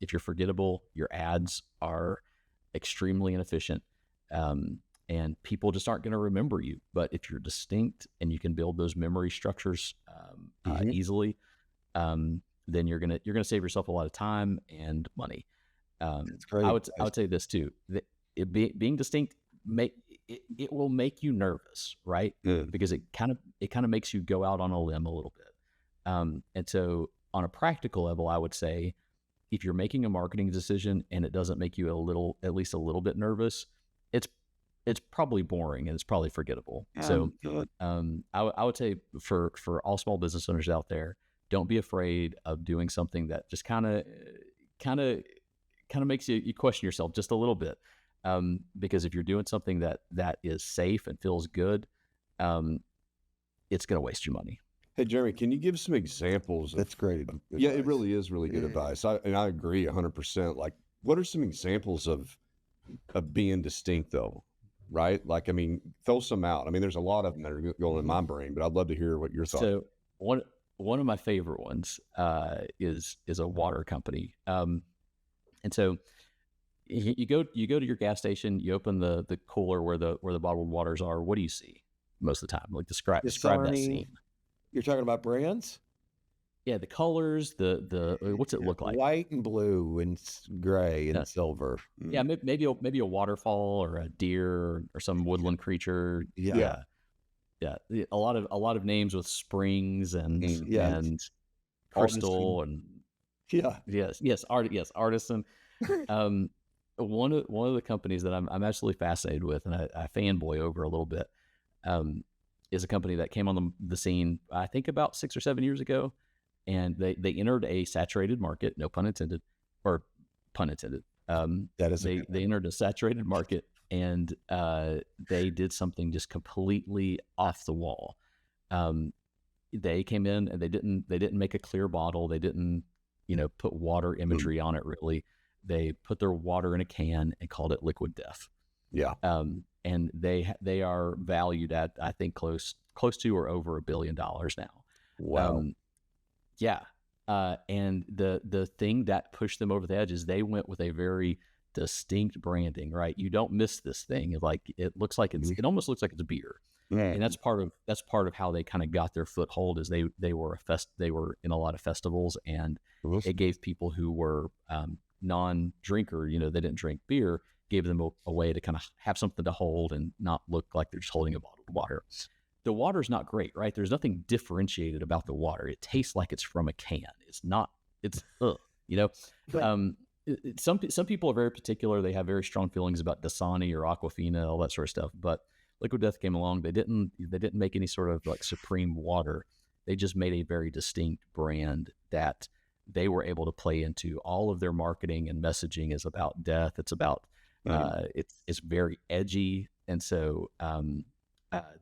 If you're forgettable, your ads are extremely inefficient, and people just aren't going to remember you. But if you're distinct and you can build those memory structures easily, then you're gonna save yourself a lot of time and money. That's great. I would say this too: being distinct it will make you nervous, right? Because it kind of makes you go out on a limb a little bit. And so on a practical level, I would say if you're making a marketing decision and it doesn't make you at least a little bit nervous, it's probably boring and it's probably forgettable. So I would say for all small business owners out there, don't be afraid of doing something that just kind of makes you question yourself just a little bit. Because if you're doing something that is safe and feels good, it's going to waste your money. Hey, Jeremy, can you give some examples? That's great. Yeah, it really is really good advice. I agree 100%. Like, what are some examples of being distinct, though? Right? Like, I mean, throw some out. I mean, there's a lot of them that are going in my brain, but I'd love to hear what your thoughts. So one of my favorite ones is a water company, and so you go to your gas station, you open the cooler where the bottled waters are. What do you see most of the time? Like describe that scene. You're talking about brands? Yeah, the colors, the what's it look like? White and blue and gray and silver. Yeah, maybe a waterfall or a deer or some woodland creature. Yeah. A lot of names with springs and crystal and artisan. One of the companies that I'm absolutely fascinated with and I fanboy over a little bit is a company that came on the scene I think about 6 or 7 years ago, and they entered a saturated market, no pun intended, or pun intended. That is they entered a saturated market, and they did something just completely off the wall. They came in and they didn't make a clear bottle. They didn't put water imagery on it really. They put their water in a can and called it Liquid Death. Yeah. And they are valued at I think close to or over $1 billion now. Wow. And the thing that pushed them over the edge is they went with a very distinct branding, right? You don't miss this thing. Like it looks like it almost looks like it's a beer. And that's part of how they kind of got their foothold is they were in a lot of festivals, and it gave people who were non-drinker, they didn't drink beer, gave them a way to kind of have something to hold and not look like they're just holding a bottle of water. the water's not great, right? There's nothing differentiated about the water. It tastes like it's from a can. It's not. It's you know. But- Some people are very particular. They have very strong feelings about Dasani or Aquafina, all that sort of stuff. But Liquid Death came along. They didn't make any sort of like supreme water. They just made a very distinct brand that they were able to play into. All of their marketing and messaging is about death. It's about it's very edgy, and so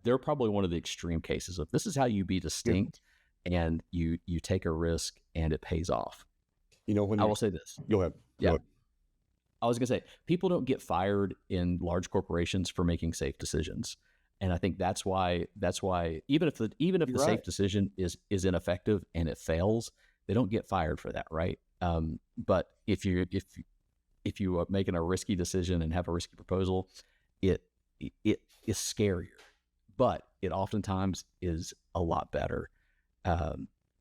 they're probably one of the extreme cases of this is how you be distinct, and you take a risk and it pays off. You know, when I will say this. go ahead. Yeah. Go ahead. I was going to say, people don't get fired in large corporations for making safe decisions. And I think that's why even if the You're safe right. decision is ineffective and it fails, they don't get fired for that, right? But if you are making a risky decision and have a risky proposal, it is scarier, but it oftentimes is a lot better.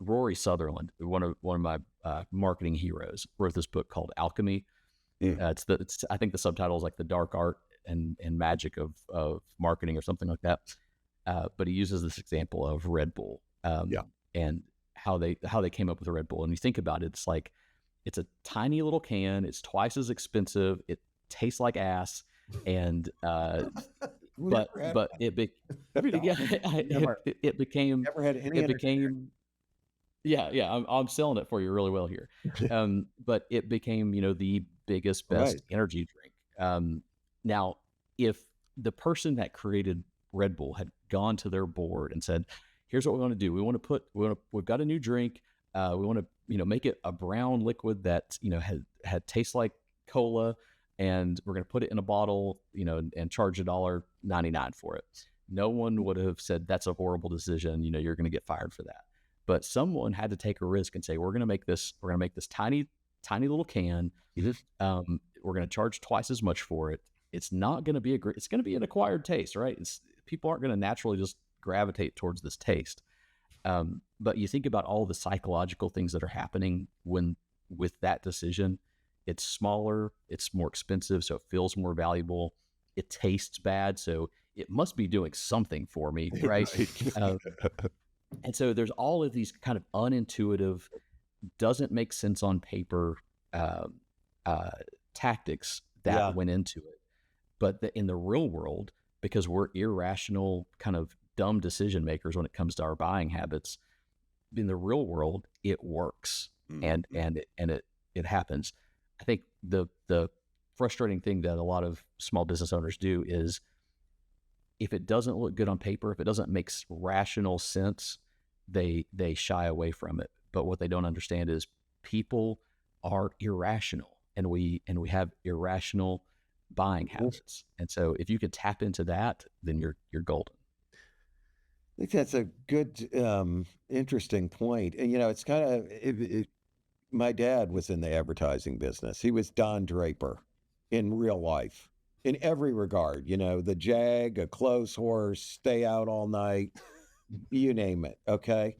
Rory Sutherland, one of my marketing heroes, wrote this book called Alchemy. I think the subtitle is like the dark art and magic of marketing or something like that. But he uses this example of Red Bull, and how they came up with the Red Bull. And you think about it, it's like it's a tiny little can. It's twice as expensive. It tastes like ass, and but it became Never had any it became yeah, I'm selling it for you really well here. But it became, the biggest, best Right. energy drink. Now, if the person that created Red Bull had gone to their board and said, "Here's what we want to do. We've got a new drink. We want to, make it a brown liquid that, had tastes like cola, and we're going to put it in a bottle, and charge $1.99 for it." No one would have said that's a horrible decision. You're going to get fired for that. But someone had to take a risk and say, we're going to make this tiny little can. We're going to charge twice as much for it. It's not going to be it's going to be an acquired taste, right? People aren't going to naturally just gravitate towards this taste. But you think about all the psychological things that are happening with that decision. It's smaller, it's more expensive, so it feels more valuable. It tastes bad, so it must be doing something for me, right? And so there's all of these kind of unintuitive, doesn't make sense on paper tactics that went into it. But in the real world, because we're irrational, kind of dumb decision makers when it comes to our buying habits, in the real world, it works, and it happens. I think the frustrating thing that a lot of small business owners do is, if it doesn't look good on paper, if it doesn't make rational sense, they shy away from it. But what they don't understand is people are irrational, and we have irrational buying habits. And so if you could tap into that, then you're golden. I think that's a good, interesting point. And, it's kind of, my dad was in the advertising business. He was Don Draper in real life, in every regard, the Jag, a clothes horse, stay out all night, you name it. Okay.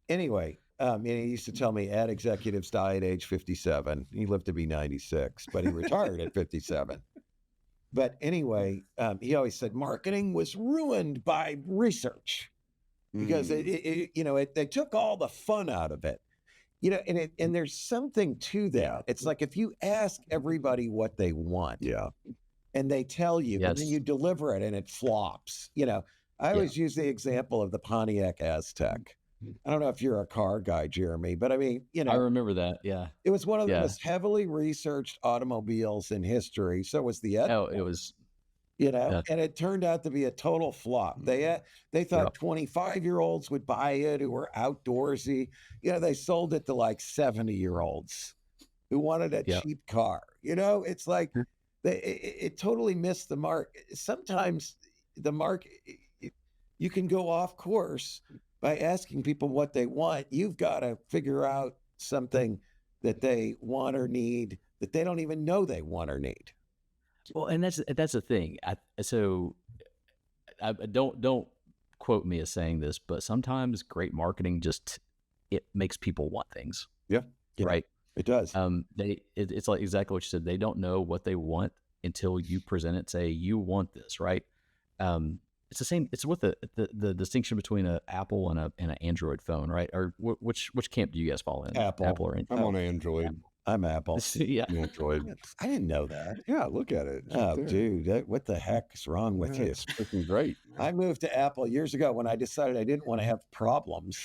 Anyway, he used to tell me ad executives die at age 57. He lived to be 96, but he retired at 57. But anyway, he always said marketing was ruined by research because they took all the fun out of it. And there's something to that. Yeah. It's like if you ask everybody what they want, and they tell you, and then you deliver it and it flops. I always use the example of the Pontiac Aztec. I don't know if you're a car guy, Jeremy, but I mean, I remember that. Yeah. it was one of the most heavily researched automobiles in history. So was the Ed. Oh, it was. And it turned out to be a total flop. They thought 25-year-olds would buy it who were outdoorsy. They sold it to like 70-year-olds who wanted a cheap car. It's like it totally missed the mark. Sometimes the mark, you can go off course by asking people what they want. You've got to figure out something that they want or need that they don't even know they want or need. Well, and that's the thing. Don't quote me as saying this, but sometimes great marketing it makes people want things. Yeah. Right. It does. It's like exactly what you said. They don't know what they want until you present it. Say, you want this, right? it's the same. It's with the distinction between an Apple and an Android phone, right? Or which camp do you guys fall in? Apple. Apple or I'm on Android. I'm Apple. yeah. Android. I didn't know that. Yeah, look at it. It's right Oh, there. dude, what the heck is wrong with Yeah, you? it's freaking great. I moved to Apple years ago when I decided I didn't want to have problems.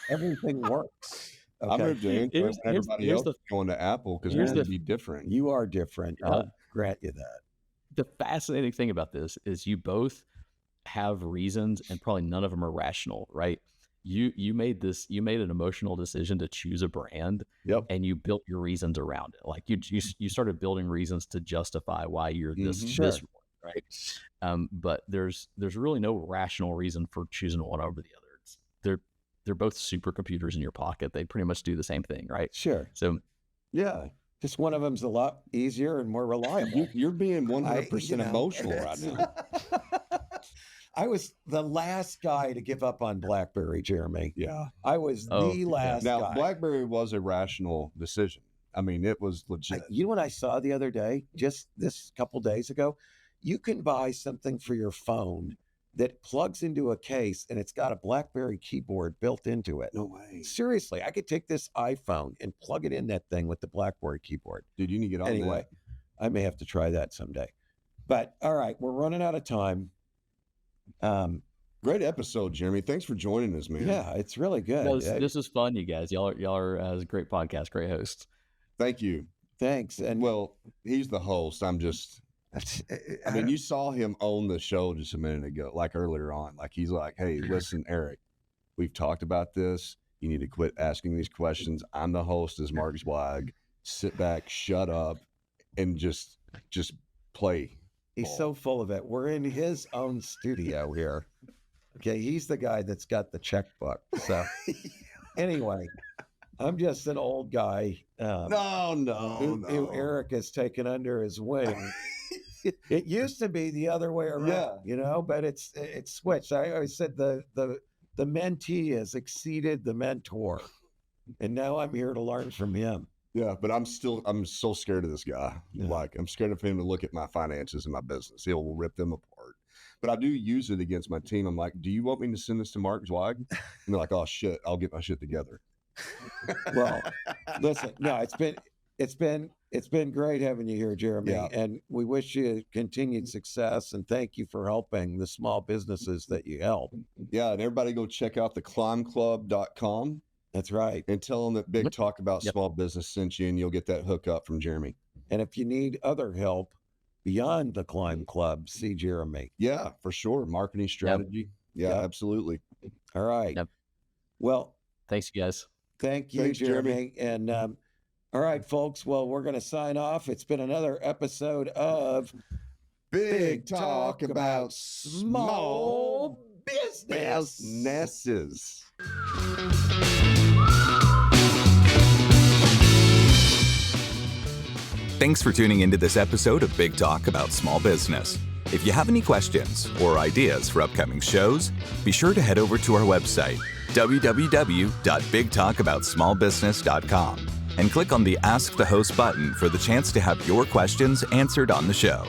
Everything works. I Okay. moved to Android when everybody here's else was going to Apple because we here's wanted to the- be different. You are different. Yeah. I'll grant you that. The fascinating thing about this is you both have reasons, and probably none of them are rational, right? You made an emotional decision to choose a brand, Yep. and you built your reasons around it. Like you started building reasons to justify why you're this Mhm. this Sure. one, right? But there's really no rational reason for choosing one over the other. They're both supercomputers in your pocket. They pretty much do the same thing, right? Sure. So Yeah. Just one of them's a lot easier and more reliable. You're being 100% you know, emotional right now. I was the last guy to give up on BlackBerry, Jeremy. Yeah. I was Oh, the yeah. last Now, guy. BlackBerry was a rational decision. I mean, it was legit. You know what I saw the other day, just this couple days ago? You can buy something for your phone that plugs into a case and it's got a BlackBerry keyboard built into it. No way. Seriously, I could take this iPhone and plug it in that thing with the BlackBerry keyboard. Dude, you need to get on Anyway, I may have to try that someday. But all right, we're running out of time. that. Great episode, Jeremy. Thanks for joining us, man. Yeah, it's really good. no, this is fun, you guys. Y'all are a great podcast, great hosts. Thank you. Thanks. And Well, he's the host. I'm just, I mean, you saw him own the show just a minute ago, like earlier on. Like, he's like, hey, listen, Eric, we've talked about this. You need to quit asking these questions. I'm the host, as Mark Zweig. Sit back, shut up, and just play. he's so full of it. We're in his own studio here. Okay, he's the guy that's got the checkbook. So anyway, I'm just an old guy who Eric has taken under his wing. It used to be the other way around, Yeah. you know, but it's switched. I always said the mentee has exceeded the mentor, and now I'm here to learn from him. Yeah, but I'm so scared of this guy. Yeah. Like, I'm scared of him to look at my finances and my business. He'll rip them apart. But I do use it against my team. I'm like, do you want me to send this to Mark Zweig? And they're like, oh shit, I'll get my shit together. Well, listen, no, it's been great having you here, Jeremy, Yeah. and we wish you continued success, and thank you for helping the small businesses that you help. Yeah, and everybody go check out theclimbclub.com That's right. and tell them that Big Talk About Yep. Small Business sent you, and you'll get that hookup from Jeremy. And if you need other help beyond the Climb Club, see Jeremy. Yeah, for sure. Marketing strategy. Yeah, Yep. absolutely. All right. Yep. Well, Thanks, you guys. thank you, Thanks, Jeremy. And all right, folks. Well, we're going to sign off. It's been another episode of Big Talk About Small Business. Businesses. Thanks for tuning into this episode of Big Talk About Small Business. If you have any questions or ideas for upcoming shows, be sure to head over to our website, www.bigtalkaboutsmallbusiness.com, and click on the Ask the Host button for the chance to have your questions answered on the show.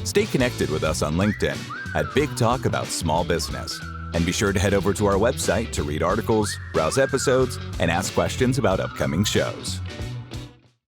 Stay connected with us on LinkedIn at Big Talk About Small Business. And be sure to head over to our website to read articles, browse episodes, and ask questions about upcoming shows.